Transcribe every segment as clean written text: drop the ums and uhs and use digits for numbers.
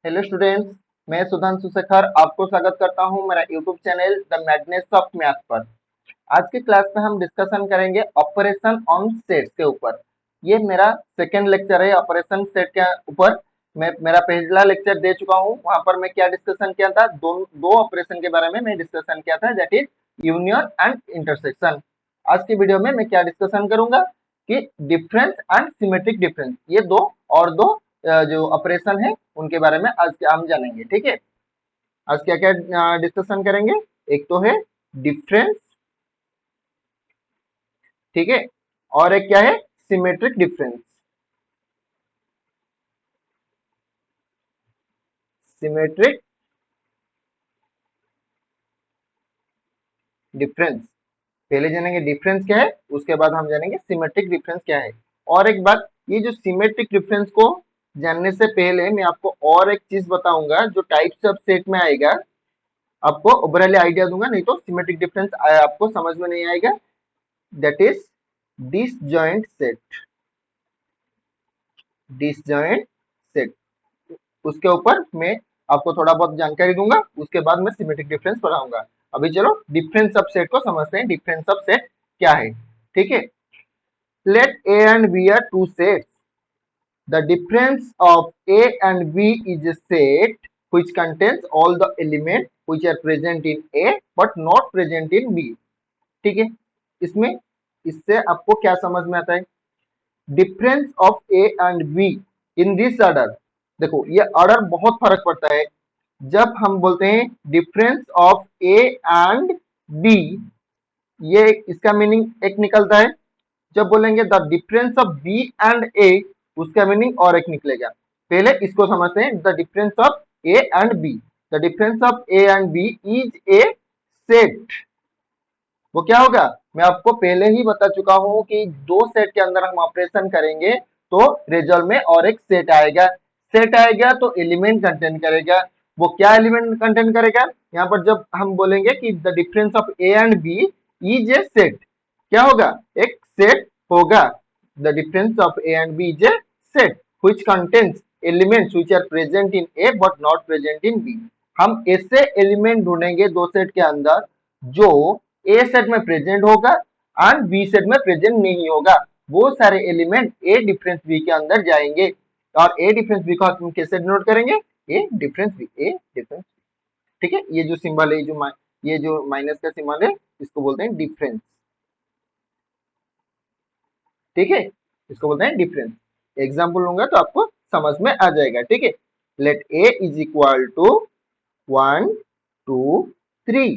Hello students, मैं सुधांशु शेखर आपको स्वागत करता हूं मेरा YouTube channel the madness of math पर। आज की क्लास में हम डिस्कशन करेंगे ऑपरेशन ऑन सेट के ऊपर। ये मेरा सेकंड लेक्चर है ऑपरेशन सेट के ऊपर। मैं मेरा पहला लेक्चर दे चुका हूं, वहां पर मैं क्या डिस्कशन किया था, दो ऑपरेशन के बारे में मैं डिस्कशन किया था, that is union and intersection. आज की वीडियो में मैं क्या डिस्कशन करूंगा कि डिफरेंस एंड सिमेट्रिक डिफरेंस, ये दो जो ऑपरेशन है उनके बारे में आज हम जानेंगे। ठीक है, आज क्या क्या डिस्कशन करेंगे। एक तो है डिफरेंस, ठीक है, और एक क्या है सिमेट्रिक डिफरेंस। सिमेट्रिक डिफरेंस पहले जानेंगे, डिफरेंस क्या है, उसके बाद हम जानेंगे सिमेट्रिक डिफरेंस क्या है। और एक बात, ये जो सिमेट्रिक डिफरेंस को जानने से पहले मैं आपको और एक चीज बताऊंगा जो टाइप्स ऑफ सेट में आएगा। आपको ओवरऑल आइडिया दूंगा, नहीं तो सिमेट्रिक डिफरेंस आपको समझ में नहीं आएगा। That is disjoint set. Disjoint set, उसके ऊपर मैं आपको थोड़ा बहुत जानकारी दूंगा, उसके बाद मैं सिमेट्रिक डिफरेंस पढ़ाऊंगा। अभी चलो डिफरेंस ऑफ सेट को समझते हैं। डिफरेंस ऑफ सेट क्या है, ठीक है। Let A and B are two sets. The difference of A and B is a set which contains all the elements which are present in A but not present in B। ठीक है, इसमें इससे आपको क्या समझ में आता है, difference of A and be in this order. देखो ये ऑर्डर बहुत फर्क पड़ता है। जब हम बोलते हैं difference of A and B, ये इसका मीनिंग एक निकलता है। जब बोलेंगे the difference of B and A, उसका मीनिंग और एक निकलेगा। पहले इसको समझते हैं, the difference of A and B. The difference of A and B is a set. वो क्या होगा, मैं आपको पहले ही बता चुका हूं कि दो सेट के अंदर हम ऑपरेशन करेंगे तो रिजल्ट में और एक सेट आएगा। सेट आएगा तो एलिमेंट कंटेन करेगा। वो क्या एलिमेंट कंटेन करेगा, यहाँ पर जब हम बोलेंगे कि the difference of A and B is a set, क्या होगा, एक सेट होगा। The difference of A and B is a set which contains elements which are present in A but not present in B. हम ऐसे element ढूंढेंगे दो set के अंदर जो ए सेट में प्रेजेंट होगा एंड बी सेट में प्रेजेंट नहीं होगा। वो सारे एलिमेंट ए डिफरेंस बी के अंदर जाएंगे। और ए डिफरेंस बी को हम कैसे डिनोट करेंगे, ए डिफरेंस बी, ए डिफरेंस। ठीक है, ये जो सिंबल है, ये जो माइनस का सिंबल है, इसको बोलते हैं डिफरेंस। ठीक है, इसको बोलते हैं डिफरेंस। एग्जाम्पल लूंगा तो आपको समझ में आ जाएगा। ठीक है, let A is equal to 1 2 3,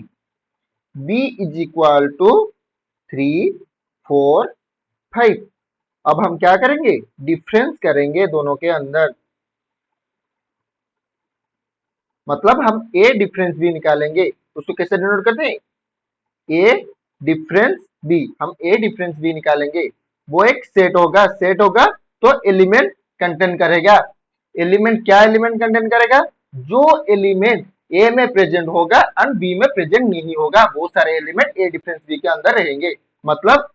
b is equal to 3 4 5। अब हम क्या करेंगे, डिफरेंस करेंगे दोनों के अंदर। मतलब हम ए डिफरेंस बी निकालेंगे। उसको कैसे डिनोट करते हैं, ए डिफरेंस बी। हम ए डिफरेंस बी निकालेंगे। वो एक सेट होगा, सेट होगा तो एलिमेंट कंटेन करेगा। एलिमेंट क्या एलिमेंट कंटेन करेगा, जो एलिमेंट ए में प्रेजेंट होगा एंड बी में प्रेजेंट नहीं होगा, वो सारे एलिमेंट ए डिफरेंस बी के अंदर रहेंगे। मतलब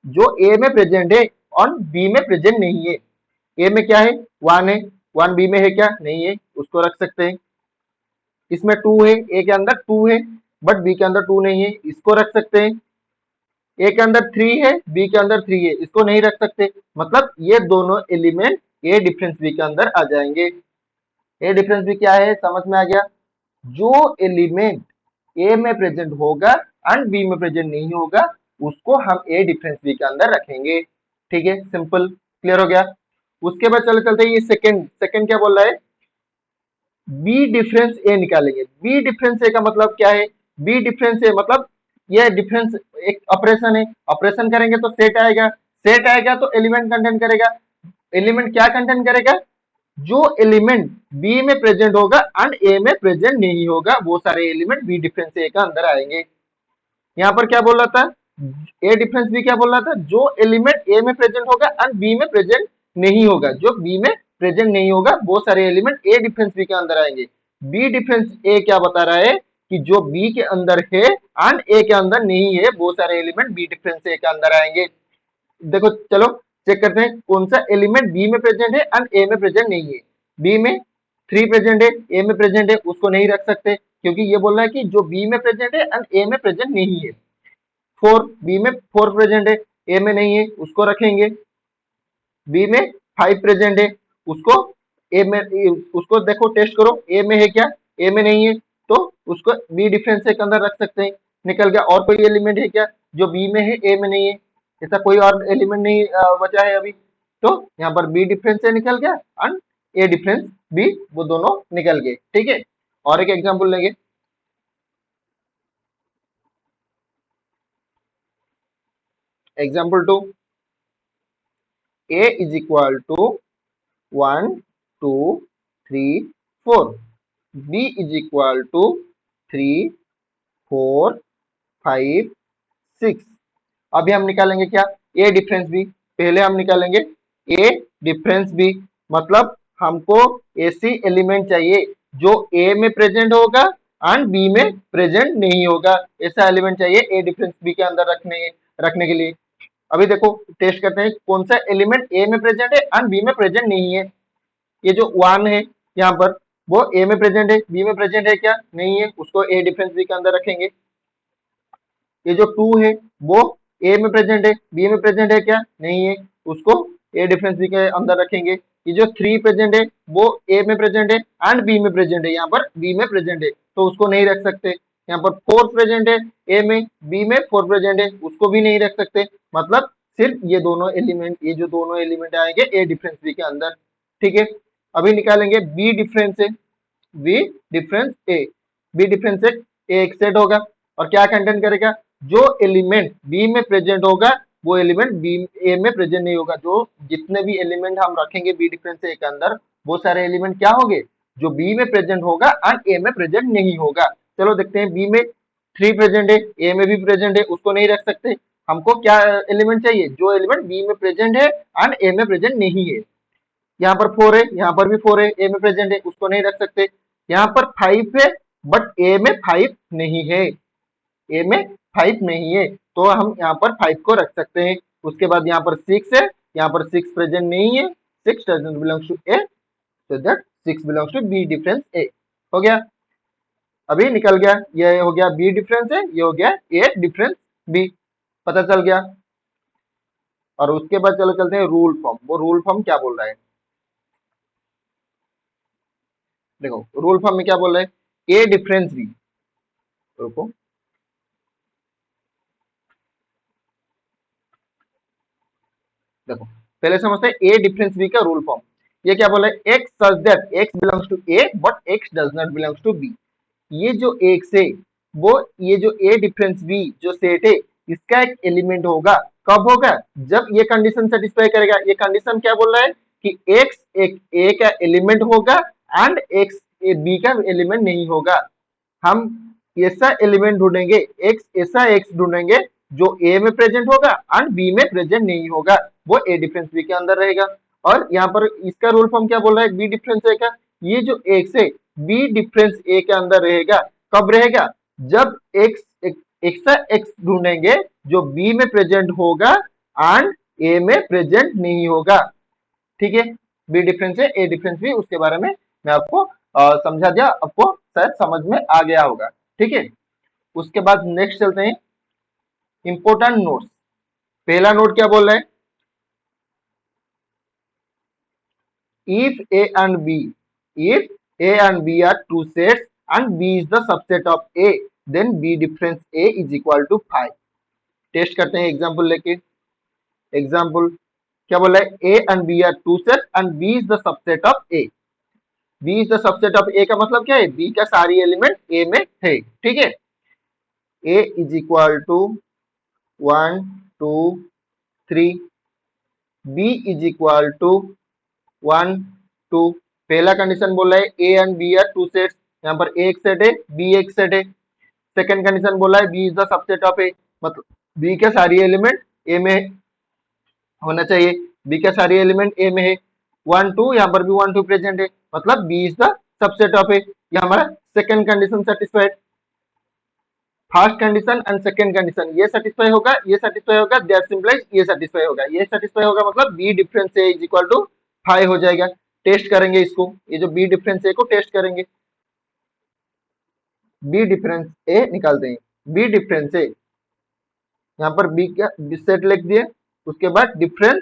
जो ए में प्रेजेंट है और बी में प्रेजेंट नहीं है। ए में क्या है, 1 है, 1 बी में है क्या, नहीं है, उसको रख सकते हैं। इसमें 2 है, ए के अंदर 2 है बट बी के अंदर 2 नहीं है, इसको रख सकते हैं। ए के अंदर 3 है, बी के अंदर 3 है, इसको नहीं रख सकते। मतलब ये दोनों एलिमेंट ए डिफरेंस बी के अंदर आ जाएंगे। ए डिफरेंस बी क्या है, समझ में आ गया। जो एलिमेंट ए में प्रेजेंट होगा एंड बी में प्रेजेंट नहीं होगा, उसको हम ए डिफरेंस बी के अंदर रखेंगे। ठीक है, सिंपल, क्लियर हो गया। उसके बाद चले चलते ये सेकंड सेकंड क्या बोल रहा है, बी डिफरेंस ए निकालेंगे। बी डिफरेंस ए का मतलब क्या है, बी डिफरेंस ए मतलब ये डिफरेंस एक ऑपरेशन है। ऑपरेशन करेंगे तो सेट आएगा, सेट आएगा तो एलिमेंट कंटेन करेगा। एलिमेंट क्या कंटेन करेगा, जो एलिमेंट बी में प्रेजेंट होगा एंड ए में प्रेजेंट नहीं होगा, वो सारे एलिमेंट बी डिफरेंस ए का अंदर आएंगे। यहाँ पर क्या बोल रहा था, ए डिफरेंस बी क्या बोल रहा था, जो एलिमेंट ए में प्रेजेंट होगा एंड बी में प्रेजेंट नहीं होगा, जो बी में प्रेजेंट नहीं होगा, वो सारे एलिमेंट ए डिफरेंस बी के अंदर आएंगे। बी डिफरेंस ए क्या बता रहा है कि जो बी के अंदर है एंड ए के अंदर नहीं है, वो सारे एलिमेंट बी डिफरेंस ए के अंदर आएंगे। देखो चलो चेक करते हैं कौन सा एलिमेंट बी में प्रेजेंट है एंड ए में प्रेजेंट नहीं है। बी में 3 प्रेजेंट है, ए में प्रेजेंट है, उसको नहीं रख सकते क्योंकि ये बोल रहा है कि जो बी में प्रेजेंट है एंड ए में प्रेजेंट नहीं है। 4, बी में 4 प्रेजेंट है, ए में नहीं है, उसको रखेंगे। बी में 5 प्रेजेंट है, उसको ए में, उसको देखो टेस्ट करो ए में है क्या, ए में नहीं है, तो उसको बी डिफरेंस के अंदर रख सकते हैं, निकल गया। और कोई एलिमेंट है क्या जो बी में है ए में नहीं है, ऐसा कोई और एलिमेंट नहीं बचा है अभी, तो यहाँ पर बी डिफरेंस से निकल गया एंड ए डिफरेंस बी, वो दोनों निकल गए। ठीक है, और एक एग्जांपल लेंगे। Example 2, a is equal to 1 2 3 4, b is equal to 3 4 5 6। अभी हम निकालेंगे क्या, ए डिफरेंस बी। पहले हम निकालेंगे ए डिफरेंस बी, मतलब हमको ऐसी एलिमेंट चाहिए जो ए में प्रेजेंट होगा एंड बी में प्रेजेंट नहीं होगा, ऐसा एलिमेंट चाहिए ए डिफरेंस बी के अंदर रखने के लिए। अभी देखो टेस्ट करते हैं कौन सा एलिमेंट ए में प्रेजेंट है एंड बी में प्रेजेंट नहीं है। ये जो 1 है यहाँ पर, वो ए में प्रेजेंट है, बी में प्रेजेंट है क्या, नहीं है, उसको ए डिफरेंस बी के अंदर रखेंगे। ये जो 2 है वो ए में प्रेजेंट है, बी में प्रेजेंट है क्या, नहीं है, उसको ए डिफरेंस बी के अंदर रखेंगे। ये जो 3 प्रेजेंट है वो ए में प्रेजेंट है एंड बी में प्रेजेंट है, यहाँ पर बी में प्रेजेंट है, तो उसको नहीं रख सकते। यहाँ पर 4 प्रेजेंट है ए में, बी में 4 प्रेजेंट है, उसको भी नहीं रख सकते। मतलब सिर्फ ये दोनों एलिमेंट, ये जो दोनों एलिमेंट आएंगे ए डिफरेंस बी के अंदर। ठीक है, अभी निकालेंगे बी डिफरेंस है, बी डिफरेंस ए। बी डिफरेंस ए एक सेट होगा और क्या कंटेंट करेगा, जो एलिमेंट बी में प्रेजेंट होगा वो एलिमेंट बी ए में प्रेजेंट नहीं होगा। जो जितने भी एलिमेंट हम रखेंगे बी डिफरेंस ए के अंदर, वो सारे एलिमेंट क्या होंगे, जो बी में प्रेजेंट होगा एंड ए में प्रेजेंट नहीं होगा। चलो देखते हैं, बी में 3 प्रेजेंट है, ए में भी प्रेजेंट है, उसको नहीं रख सकते। हमको क्या एलिमेंट चाहिए, जो एलिमेंट बी में प्रेजेंट है एंड ए में प्रेजेंट नहीं है। यहाँ पर 4 है, यहाँ पर भी 4 है, ए में प्रेजेंट है, उसको नहीं रख सकते। यहाँ पर 5 है बट ए में 5 नहीं है, ए में 5 नहीं है, तो हम यहाँ पर 5 को रख सकते हैं। उसके बाद यहाँ पर 6 है, यहाँ पर 6 प्रेजेंट नहीं है, 6 doesn't belongs to A, so that 6 belongs to B difference A. हो गया, अभी निकल गया, ये हो गया बी डिफरेंस है, ये हो गया ए डिफरेंस बी, पता चल गया। और उसके बाद चलो चलते हैं रूल फॉर्म। वो रूल फॉर्म क्या बोल रहा है, देखो रूल फॉर्म में क्या बोल रहा है, ए डिफरेंस बी, रुको देखो पहले समझते हैं ए डिफरेंस बी का रूल फॉर्म। ये क्या बोला है, x such that x belongs to A but x does not belongs to B. ये जो एक्स है वो, ये जो ए डिफरेंस बी जो सेट है, इसका एक एलिमेंट होगा। कब होगा, जब ये कंडीशन सेटिस्फाई करेगा। ये कंडीशन क्या बोल रहा है कि एक्स एक ए का एलिमेंट होगा एंड एक्स बी का एलिमेंट नहीं होगा। हम ऐसा एलिमेंट ढूंढेंगे, एक्स ऐसा एक्स ढूंढेंगे जो ए में प्रेजेंट होगा एंड बी में प्रेजेंट नहीं होगा, वो ए डिफरेंस बी के अंदर रहेगा। और यहाँ पर इसका रूल फॉर्म क्या बोल रहा है, बी डिफरेंस ए का, ये जो एक्स है बी डिफरेंस ए के अंदर रहेगा। कब रहेगा, जब एक्स ऐसा एक्स ढूंढेंगे जो बी में प्रेजेंट होगा एंड ए में प्रेजेंट नहीं होगा। ठीक है, बी डिफरेंस है, ए डिफरेंस भी, उसके बारे में मैं आपको समझा दिया, आपको शायद समझ में आ गया होगा। ठीक है, उसके बाद नेक्स्ट चलते हैं इंपोर्टेंट नोट्स। पहला नोट क्या बोल रहा है, if a and b, if a and b are two sets and b is the subset of a, then b difference a is equal to 5। Test करते हैं एग्जांपल लेके। एग्जांपल क्या बोला है, a and b are two sets and b is the subset of a। b is the subset of a का मतलब क्या है, b का सारी एलिमेंट a में है। ठीक है, a is equal to 1 2 3, b is equal to 1 2। पहला कंडीशन बोला है A and B are two sets, यहाँ पर ए एक सेट है बी एक सेट है। सेकंड कंडीशन बोला है B is the subset of A, मतलब बी के सारी एलिमेंट ए में होना चाहिए, बी के सारी एलिमेंट ए में है। 1 2, यहाँ पर भी 1 2 प्रेजेंट है, मतलब B is the subset of A. ये हमारा second condition satisfied. First condition and second condition ये सेटिस्फाई होगा, ये सेटिस्फाई होगा, दैट सिंपलाइज ये सेटिस्फाई होगा, ये सेटिस्फाई होगा, मतलब B difference A is equal to 5 हो जाएगा। टेस्ट करेंगे इसको, ये जो बी डिफरेंस ए को टेस्ट करेंगे। बी डिफरेंस ए निकालते हैं, बी डिफरेंस ए, यहाँ पर बी का सेट लिख दिए, उसके बाद डिफरेंस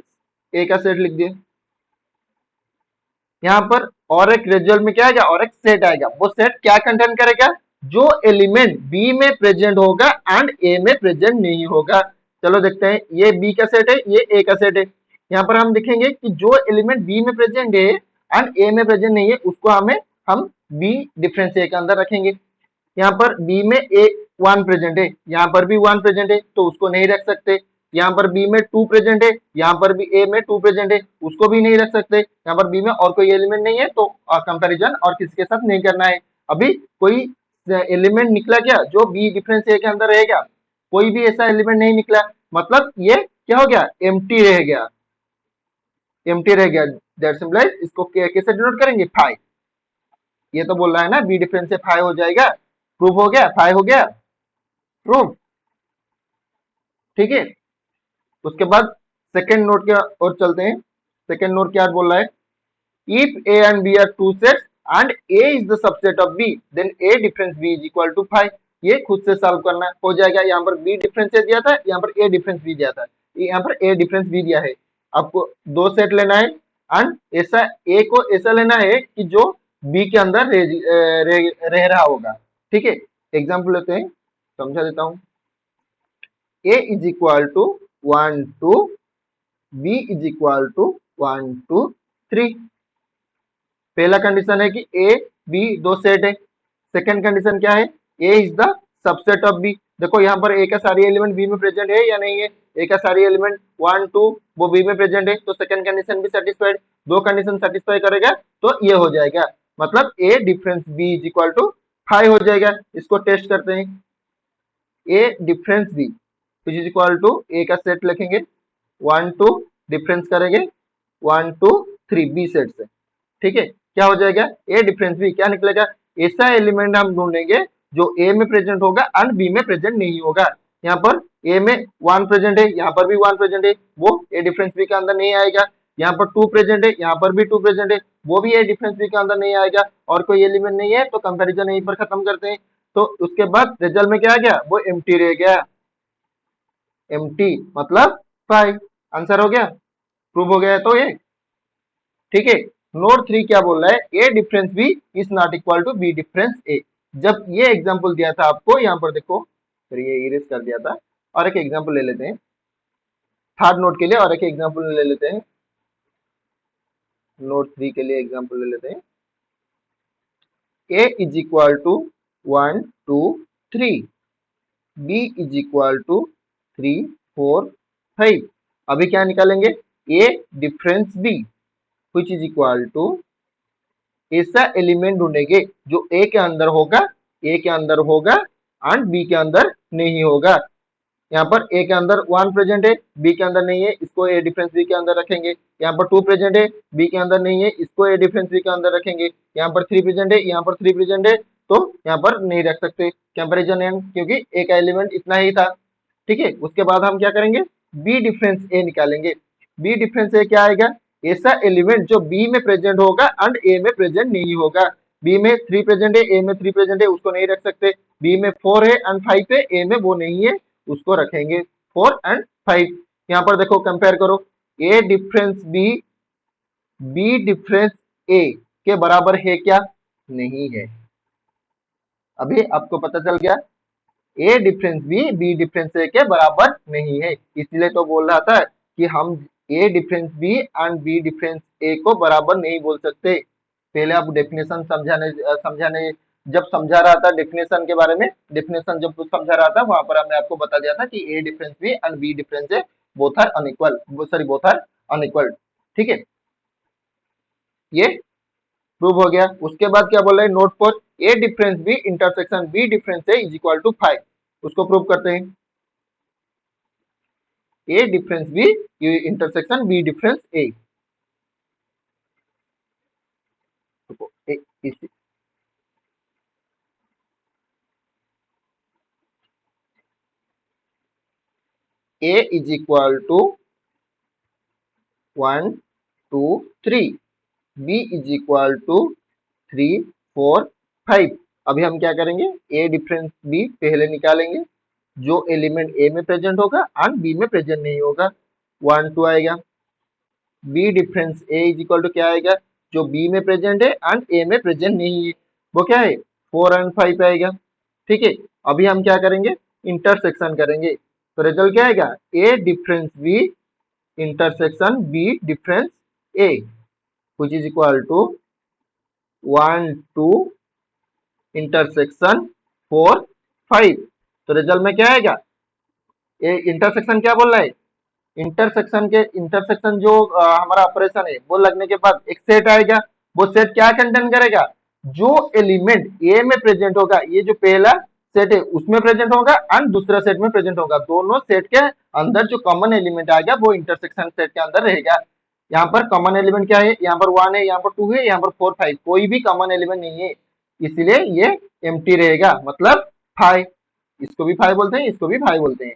ए का सेट लिख दिए। यहाँ पर और एक रिजल्ट में क्या आएगा, और एक सेट आएगा, वो सेट क्या कंटेन करेगा, जो एलिमेंट बी में प्रेजेंट होगा एंड ए में प्रेजेंट नहीं होगा। चलो देखते हैं, ये बी का सेट है, ये ए का सेट है। यहाँ पर हम देखेंगे कि जो एलिमेंट बी में प्रेजेंट है एंड ए में प्रेजेंट नहीं है, उसको हम बी डिफरेंस ए के अंदर रखेंगे। यहाँ पर बी में ए 1 प्रेजेंट है, यहाँ पर भी 1 प्रेजेंट है, तो उसको नहीं रख सकते। यहाँ पर बी में 2 प्रेजेंट है, यहाँ पर भी ए में 2 प्रेजेंट है, उसको भी नहीं रख सकते। यहाँ पर बी में और कोई एलिमेंट नहीं है, तो कंपैरिजन और किसी के साथ नहीं करना है। अभी कोई एलिमेंट निकला क्या जो बी डिफरेंस ए के अंदर रहेगा, कोई भी ऐसा एलिमेंट नहीं निकला, मतलब ये क्या हो गया, एम्प्टी रह गया, एम्प्टी रह गया। दैट सिंबलाइज इसको कैसे डिनोट करेंगे, फाइव। ये तो बोल रहा है ना बी डिफरेंस से फाइव हो जाएगा, प्रूफ हो गया, फाइव हो गया प्रूफ, ठीक है। उसके बाद सेकेंड नोट की ओर चलते हैं। सेकेंड नोट क्या बोल रहा है, if A and B are two sets and A is the subset of B then A difference B is equal to 5। ये खुद से सॉल्व करना हो जाएगा। यहाँ पर बी डिफरेंस दिया था, यहाँ पर ए डिफरेंस बी दिया था, यहाँ पर ए डिफरेंस बी दिया है। आपको दो सेट लेना है एंड ऐसा ए को ऐसा लेना है कि जो बी के अंदर रह रहा होगा, ठीक है। एग्जाम्पल लेते हैं, समझा देता हूँ। a is equal to 1 2, b is equal to 1 2 3। पहला कंडीशन है कि a b दो सेट है। सेकंड कंडीशन क्या है, a is the subset of b। देखो यहाँ पर a का सारी एलिमेंट b में प्रेजेंट है या नहीं है, a का सारी एलिमेंट 1 2 वो b में प्रेजेंट है, तो सेकंड कंडीशन भी सेटिस्फाइड। दो कंडीशन सेटिस्फाई करेगा तो ये हो जाएगा, मतलब a difference b is equal to 5 हो जाएगा। इसको टेस्ट करते हैं, a difference b which is equal to A का सेट लिखेंगे 1 2, डिफरेंस करेंगे 1 2 3 बी सेट से, ठीक है। क्या हो जाएगा, ए डिफरेंस बी क्या निकलेगा, ऐसा एलिमेंट हम ढूंढेंगे जो ए में प्रेजेंट होगा एंड बी में प्रेजेंट नहीं होगा। यहाँ पर ए में 1 प्रेजेंट है, यहाँ पर भी 1 प्रेजेंट है, वो ए डिफरेंस बी के अंदर नहीं आएगा। यहाँ पर 2 प्रेजेंट है, यहाँ पर भी 2 प्रेजेंट है, वो भी ए डिफरेंस बी के अंदर नहीं आएगा। और कोई एलिमेंट नहीं है, तो कंपैरिजन यहीं पर खत्म करते हैं। तो उसके बाद रिजल्ट में क्या आ गया, वो एम्प्टी रह गया, एम्प्टी मतलब 5। आंसर हो गया, प्रूव हो गया है तो ये, ठीक है। नोट 3 क्या बोल रहा है, A difference B is not equal to B difference A. जब ये एग्जांपल दिया था आपको, यहाँ पर देखो, फिर ये इरेज कर दिया था। और एक एग्जांपल ले लेते हैं थर्ड नोट के लिए, और एक एग्जांपल ले लेते हैं नोट 3 के लिए, एग्जांपल ले लेते हैं। A is equal to 1 2 3, B is equal to 3 4 5। अभी क्या निकालेंगे, A difference B which is equal to, ऐसा एलिमेंट ढूंढेंगे जो ए के अंदर होगा, ए के अंदर होगा एंड बी के अंदर नहीं होगा। यहाँ पर ए के अंदर 1 प्रेजेंट है, बी के अंदर नहीं है, इसको ए डिफरेंस बी के अंदर रखेंगे। यहाँ पर 2 प्रेजेंट है, बी के अंदर नहीं है, इसको ए डिफरेंस बी के अंदर रखेंगे। यहाँ पर 3 प्रेजेंट है, यहाँ पर 3 प्रेजेंट है, तो यहाँ पर नहीं रख सकते, कंपेरिजन एंड, क्योंकि ए का एलिमेंट इतना ही था, ठीक है। उसके बाद हम क्या करेंगे, बी डिफरेंस ए निकालेंगे। बी डिफरेंस ए क्या आएगा, ऐसा एलिमेंट जो बी में प्रेजेंट होगा एंड ए में प्रेजेंट नहीं होगा। बी में 3 प्रेजेंट है, ए में 3 प्रेजेंट है, उसको नहीं रख सकते। बी में 4 है एंड 5 है, ए में वो नहीं है, उसको रखेंगे 4 एंड 5। यहाँ पर देखो, कंपेयर करो, ए डिफरेंस बी बी डिफरेंस ए के बराबर है क्या, नहीं है। अभी आपको पता चल गया, ए डिफरेंस बी डिफरेंस ए के बराबर नहीं है। इसलिए तो बोल रहा था कि हम A difference B and B difference A को बराबर नहीं बोल सकते। पहले आप डेफिनेशन समझाने जब समझा रहा था डेफिनेशन के बारे में, डेफिनेशन जब कुछ समझा रहा था, वहां पर मैं आपको बता दिया था कि A difference B and B difference A both are unequal, sorry both are unequal, ठीक है। ये प्रूव हो गया। उसके बाद क्या बोल रहे हैं, note for A difference B intersection B difference A is equal to 5। उसको प्रूव करते हैं, A difference B intersection B difference A. A is equal to 1 2 3, B is equal to 3 4 5। अभी हम क्या करेंगे, ए डिफरेंस बी पहले निकालेंगे, जो एलिमेंट ए में प्रेजेंट होगा एंड बी में प्रेजेंट नहीं होगा 1 2 आएगा। B difference A is equal to क्या आएगा, जो बी में प्रेजेंट है एंड ए में प्रेजेंट नहीं है, वो क्या है 4 एंड 5 आएगा। ठीक है, अभी हम क्या करेंगे, इंटरसेक्शन करेंगे, तो रिजल्ट क्या आएगा, A difference B intersection B difference A which is equal to 1 2 intersection 4 5। तो रिजल्ट में क्या आएगा, ए इंटरसेक्शन क्या बोल रहा है, इंटरसेक्शन जो हमारा ऑपरेशन है वो लगने के बाद एक सेट आएगा। वो सेट क्या कंटेन करेगा, जो एलिमेंट ए में प्रेजेंट होगा, ये जो पहला सेट है उसमें प्रेजेंट होगा एंड दूसरा सेट में प्रेजेंट होगा, दोनों सेट के अंदर जो कॉमन एलिमेंट आएगा वो इंटरसेक्शन सेट के अंदर रहेगा। यहाँ पर कॉमन एलिमेंट क्या है, यहाँ पर 1 है, यहाँ पर 2 है, यहाँ पर 4 5, कोई भी कॉमन एलिमेंट नहीं है, इसलिए ये एम्प्टी रहेगा, मतलब 5। इसको भी 5 बोलते हैं, इसको भी 5 बोलते हैं।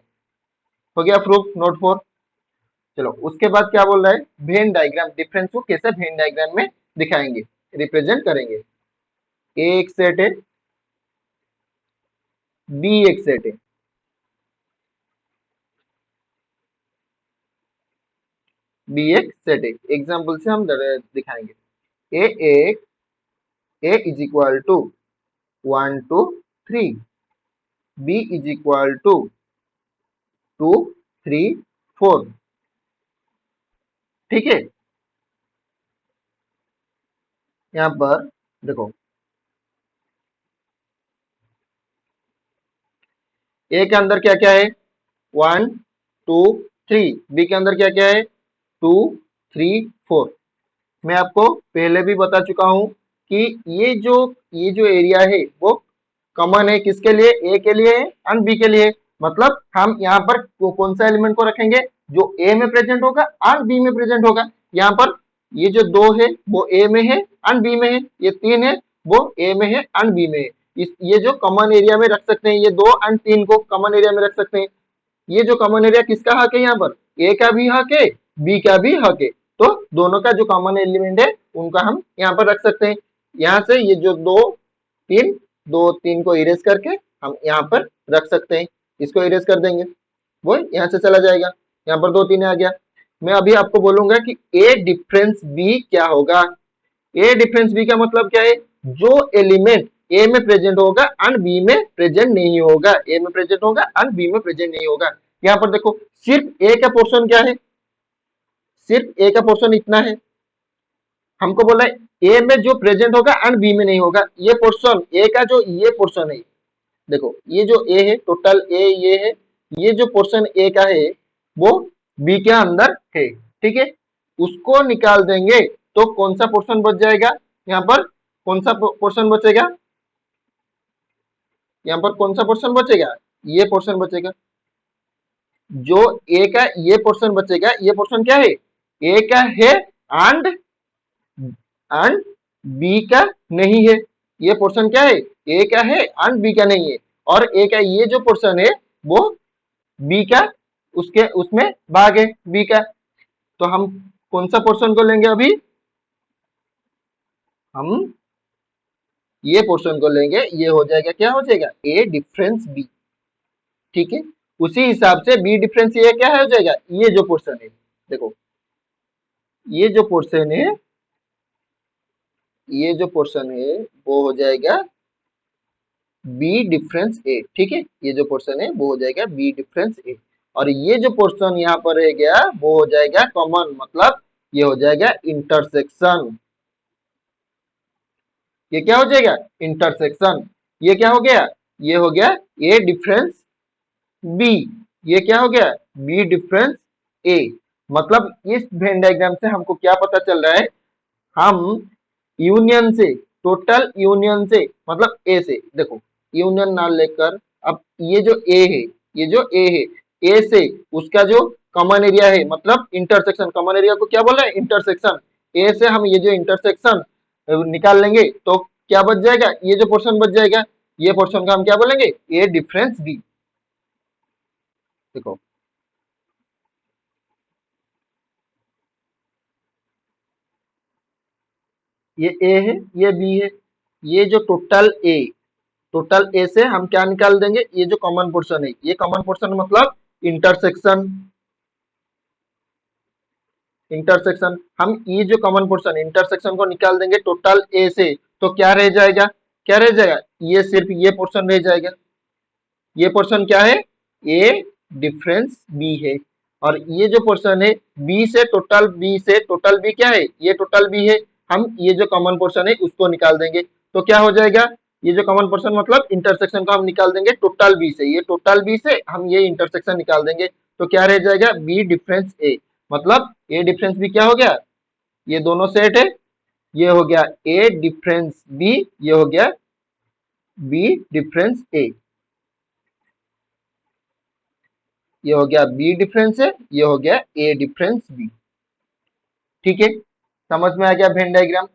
हो गया प्रूफ, नोट 4। चलो उसके बाद क्या बोल रहा है, वेन डायग्राम, डिफरेंस को कैसे वेन डायग्राम में दिखाएंगे, रिप्रेजेंट करेंगे। ए एक सेट है, बी एक सेट है, बी एक सेट है, एग्जाम्पल से हम दिखाएंगे। ए एक, A is equal to 1 2 3, B is equal to 2 3 4। ठीक है, यहाँ पर देखो, ए के अंदर क्या क्या है, 1 2 3, बी के अंदर क्या क्या है, 2 3 4। मैं आपको पहले भी बता चुका हूं कि ये जो एरिया है वो कॉमन है, किसके लिए, ए के लिए एंड बी के लिए। मतलब हम यहाँ पर कौन सा एलिमेंट को रखेंगे, जो ए में प्रेजेंट होगा एंड बी में प्रेजेंट होगा। यहाँ पर ये जो 2 है वो ए में है एंड बी में है, ये 3 है वो ए में है एंड बी में है। ये जो कॉमन एरिया में रख सकते हैं, ये 2 और 3 को कॉमन एरिया में रख सकते हैं। ये जो कॉमन एरिया किसका हक है, यहाँ पर ए का भी हक है, बी का भी हक है, तो दोनों का जो कॉमन एलिमेंट है उनका हम यहाँ पर रख सकते हैं। यहाँ से ये जो 2 3 को इरेज करके हम यहाँ पर रख सकते हैं, इसको इरेज कर देंगे, वो यहाँ से चला जाएगा, यहाँ पर 2 3 आ गया। मैं अभी आपको बोलूंगा कि ए डिफरेंस बी क्या होगा। ए डिफरेंस बी का मतलब क्या है, जो एलिमेंट ए में प्रेजेंट होगा एंड बी में प्रेजेंट नहीं होगा, ए में प्रेजेंट होगा एंड बी में प्रेजेंट नहीं होगा। यहाँ पर देखो, सिर्फ ए का पोर्शन क्या है, सिर्फ ए का पोर्शन इतना है, हमको बोला है ए में जो प्रेजेंट होगा एंड बी में नहीं होगा, ये पोर्शन ए का जो ये पोर्शन है, देखो ये जो ए है, टोटल ए ये है, ये जो पोर्शन ए का है वो बी के अंदर है। ठीक है, उसको निकाल देंगे तो कौन सा पोर्शन बच जाएगा, यहाँ पर कौन सा पोर्शन बचेगा, यहाँ पर कौन सा पोर्शन बचेगा, ये पोर्शन बचेगा, जो ए का ये पोर्शन बचेगा, ये पोर्शन क्या है, ए का है एंड एंड बी का नहीं है। ये पोर्शन क्या है, ए का है एंड बी का नहीं है, और ए का ये जो पोर्शन है वो बी का, उसके उसमें भाग है बी का। तो हम कौन सा पोर्शन को लेंगे, अभी हम ये पोर्शन को लेंगे, ये हो जाएगा, क्या हो जाएगा, ए डिफरेंस बी। ठीक है, उसी हिसाब से बी डिफरेंस ये क्या हो जाएगा, ये जो पोर्शन है, देखो ये जो पोर्शन है, ये जो पोर्शन है वो हो जाएगा बी डिफरेंस ए। ठीक है, ये जो पोर्शन है वो हो जाएगा बी डिफरेंस ए, और ये जो पोर्शन यहाँ पर रह गया वो हो जाएगा कॉमन, मतलब ये हो जाएगा इंटरसेक्शन। ये क्या हो जाएगा, इंटरसेक्शन। ये क्या हो गया, ये हो गया ए डिफरेंस बी, ये क्या हो गया, बी डिफरेंस ए। मतलब इस वेन डायग्राम से हमको क्या पता चल रहा है, हम यूनियन से, टोटल यूनियन से, मतलब ए से, देखो यूनियन ना लेकर, अब ये जो ए है, ये जो ए है, ए से उसका जो कॉमन एरिया है, मतलब इंटरसेक्शन, कॉमन एरिया को क्या बोला है, इंटरसेक्शन। ए से हम ये जो इंटरसेक्शन निकाल लेंगे तो क्या बच जाएगा, ये जो पोर्शन बच जाएगा, ये पोर्शन का हम क्या बोलेंगे, ए डिफरेंस बी। देखो ये ए है, ये बी है। ये जो टोटल ए से हम क्या निकाल देंगे, ये जो कॉमन पोर्शन है, ये कॉमन पोर्शन मतलब इंटरसेक्शन। इंटरसेक्शन हम ये जो कॉमन पोर्शन इंटरसेक्शन को निकाल देंगे टोटल ए से, तो क्या रह जाएगा, क्या रह जाएगा, ये सिर्फ ये पोर्शन रह जाएगा। ये पोर्शन क्या है, ए डिफरेंस बी है। और ये जो पोर्शन है बी से टोटल बी क्या है, ये टोटल बी है। हम ये जो कॉमन पोर्शन है उसको निकाल देंगे, तो क्या हो जाएगा, ये जो कॉमन पोर्शन मतलब इंटरसेक्शन को हम निकाल देंगे टोटल बी से, ये टोटल बी से हम ये इंटरसेक्शन निकाल देंगे, तो क्या रह जाएगा, बी डिफरेंस ए। मतलब ए डिफरेंस बी क्या हो गया, ये दोनों सेट है, ये हो गया ए डिफरेंस बी, ये हो गया बी डिफरेंस ए। ये हो गया बी डिफरेंस है, ये हो गया ए डिफरेंस बी। ठीक है, समझ में आ गया वेन डायग्राम।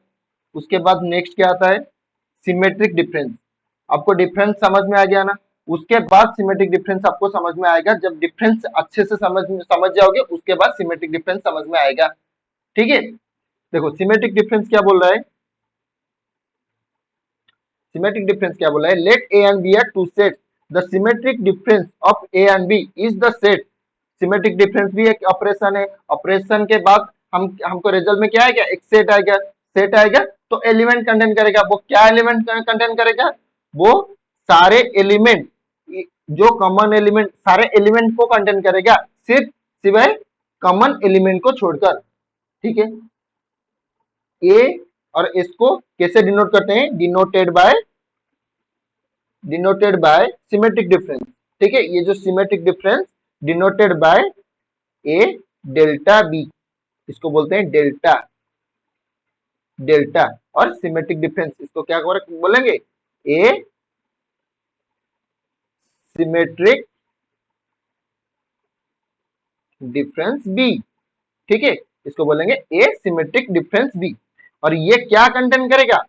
उसके बाद नेक्स्ट क्या आता है, सिमेट्रिक डिफरेंस। आपको डिफरेंस समझ में आ गया ना, उसके बाद सिमेट्रिक डिफरेंस आपको समझ में आएगा। जब डिफरेंस अच्छे से समझ जाओगे उसके बाद सिमेट्रिक डिफरेंस समझ में आएगा। ठीक है, देखो सिमेट्रिक डिफरेंस क्या बोल रहा है, सिमेट्रिक डिफरेंस क्या बोला है, let A and B are two set, the symmetric difference of A and B is the set. Symmetric difference भी एक ऑपरेशन है, ऑपरेशन के बाद हम हमको रिजल्ट में क्या आएगा, एक सेट आएगा। सेट आएगा तो एलिमेंट कंटेंट करेगा, वो क्या एलिमेंट कंटेंट करेगा, वो सारे एलिमेंट, जो कॉमन एलिमेंट सारे एलिमेंट को कंटेंट करेगा, सिर्फ सिवाय कॉमन एलिमेंट को छोड़कर। ठीक है, ए और इसको कैसे डिनोट करते हैं, डिनोटेड बाय सिमेट्रिक डिफरेंस। ठीक है, ये जो symmetric difference denoted by A delta B, इसको बोलते हैं डेल्टा। डेल्टा और सिमेट्रिक डिफरेंस इसको क्या बोलेंगे, ए सिमेट्रिक डिफरेंस बी। ठीक है, इसको बोलेंगे ए सिमेट्रिक डिफरेंस बी। और ये क्या कंटेंट करेगा,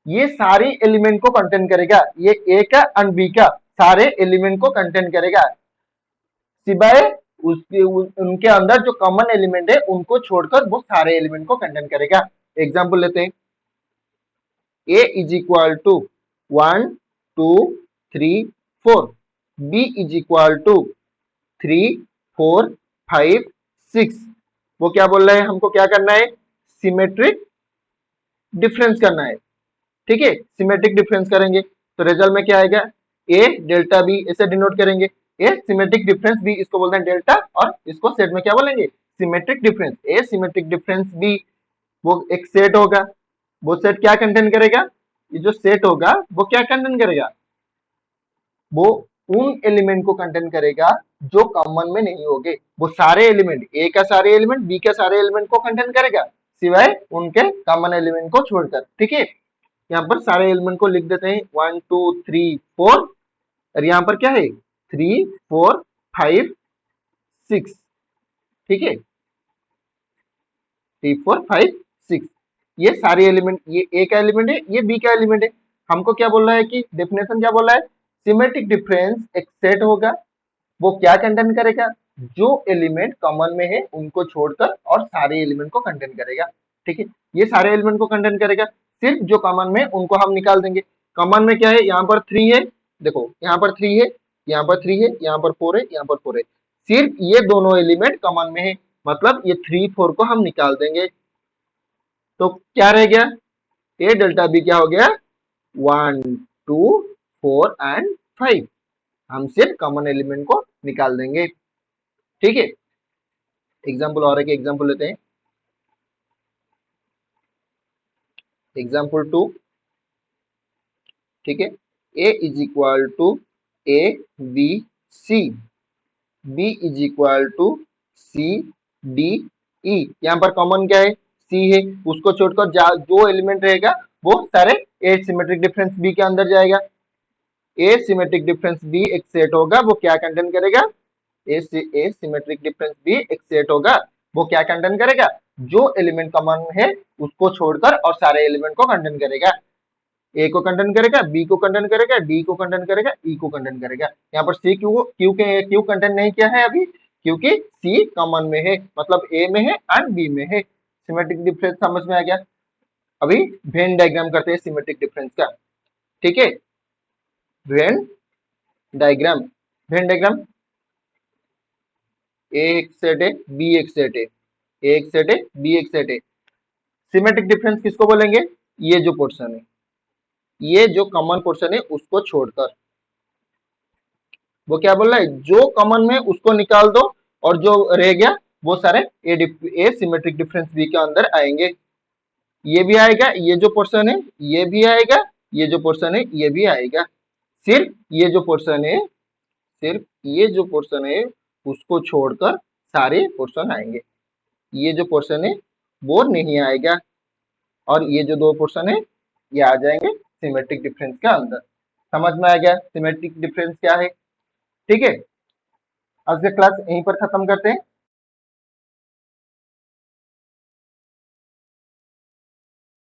ये सारी एलिमेंट को कंटेंट करेगा, ये ए का एंड बी का सारे एलिमेंट को कंटेंट करेगा, सिवाय उनके अंदर जो कॉमन एलिमेंट है उनको छोड़कर वो सारे एलिमेंट को कंटेंट करेगा। एग्जांपल लेते हैं, A is equal to 1 2 3 4, B is equal to 3 4 5 6। वो क्या बोल रहा है, हमको क्या करना है, सिमेट्रिक डिफरेंस करना है। ठीक है, सिमेट्रिक डिफरेंस करेंगे तो रिजल्ट में क्या आएगा, ए डेल्टा बी, ऐसे डिनोट करेंगे। ए सिमेट्रिक डिफरेंस बी इसको बोलते हैं डेल्टा, और इसको सेट में क्या बोलेंगे, सिमेट्रिक डिफरेंस। ए सिमेट्रिक डिफरेंस बी वो एक सेट होगा, वो सेट क्या कंटेंट करेगा, ये जो सेट होगा वो क्या कंटेंट करेगा, वो उन एलिमेंट को कंटेंट करेगा जो कॉमन में नहीं होंगे। वो सारे एलिमेंट, ए का सारे एलिमेंट, बी का सारे एलिमेंट को कंटेंट करेगा, सिवाय उनके कॉमन एलिमेंट को छोड़कर। ठीक है, यहाँ पर सारे एलिमेंट को लिख देते हैं 1 2 3 4, और यहाँ पर क्या है 3 4 5 6। ठीक है, 3 4 5 6, ये सारे एलिमेंट, ये ए का एलिमेंट है, ये बी का एलिमेंट है। हमको क्या बोल रहा है कि डेफिनेशन क्या बोल रहा है, सिमेट्रिक डिफरेंस एक सेट होगा, वो क्या कंटेंट करेगा, जो एलिमेंट कॉमन में है उनको छोड़कर और सारे एलिमेंट को कंटेंट करेगा। ठीक है, ये सारे एलिमेंट को कंटेंट करेगा, सिर्फ जो कॉमन में उनको हम निकाल देंगे। कॉमन में क्या है, यहाँ पर 3 है, देखो यहाँ पर 3 है, यहाँ पर 3 है, यहाँ पर 4 है, यहाँ पर 4 है, सिर्फ ये दोनों एलिमेंट कॉमन में है, मतलब ये 3 4 को हम निकाल देंगे। तो क्या रह गया, ए डेल्टा बी क्या हो गया, 1 2 4 एंड 5। हम सिर्फ कॉमन एलिमेंट को निकाल देंगे। ठीक है, एग्जाम्पल और एक एग्जाम्पल लेते हैं, एग्जाम्पल 2। ठीक है, A is equal to A B C, B is equal to C D E. यहाँ पर कॉमन क्या है, सी है, उसको छोड़कर जो एलिमेंट रहेगा वो सारे ए सिमेट्रिक डिफरेंस बी के अंदर जाएगा। ए सिमेट्रिक डिफरेंस बी एक सेट होगा, वो क्या कंटेंट करेगा, ए सिमेट्रिक डिफरेंस बी एक सेट होगा, वो क्या कंटेंट करेगा, जो एलिमेंट कॉमन है उसको छोड़कर और सारे एलिमेंट को कंटेंट करेगा। ए को कंटेंट करेगा, बी को कंटेंट करेगा, डी को कंटेंट करेगा, ई को कंटेंट करेगा। यहाँ पर सी क्यू कंटेंट नहीं किया है अभी, क्योंकि सी कॉमन में है, मतलब ए में है एंड बी में है। सिमेट्रिक डिफरेंस समझ में आ गया। अभी वेन डायग्राम करते हैं सिमेट्रिक डिफरेंस का। ठीक है, वेन डायग्राम, वेन डायग्राम, ए एक सेट है, बी एक सेट है, ए एक सेट है, बी एक सेट है। सिमेट्रिक डिफरेंस किसको बोलेंगे? ये जो पोर्शन है, ये जो कॉमन पोर्शन है उसको छोड़कर। वो क्या बोल रहा है, जो कॉमन में उसको निकाल दो और जो रह गया वो सारे ए सिमेट्रिक डिफरेंस बी के अंदर आएंगे। ये भी आएगा, ये जो पोर्शन है ये भी आएगा, ये जो पोर्शन है ये भी आएगा। सिर्फ ये जो पोर्शन है, सिर्फ ये जो पोर्शन है उसको छोड़कर सारे पोर्शन आएंगे। ये जो पोर्शन है वो नहीं आएगा, और ये जो दो पोर्शन है ये आ जाएंगे सिमेट्रिक डिफरेंस के अंदर। समझ में आ गया सिमेट्रिक डिफरेंस क्या है? ठीक है, आज का क्लास यहीं पर खत्म करते हैं।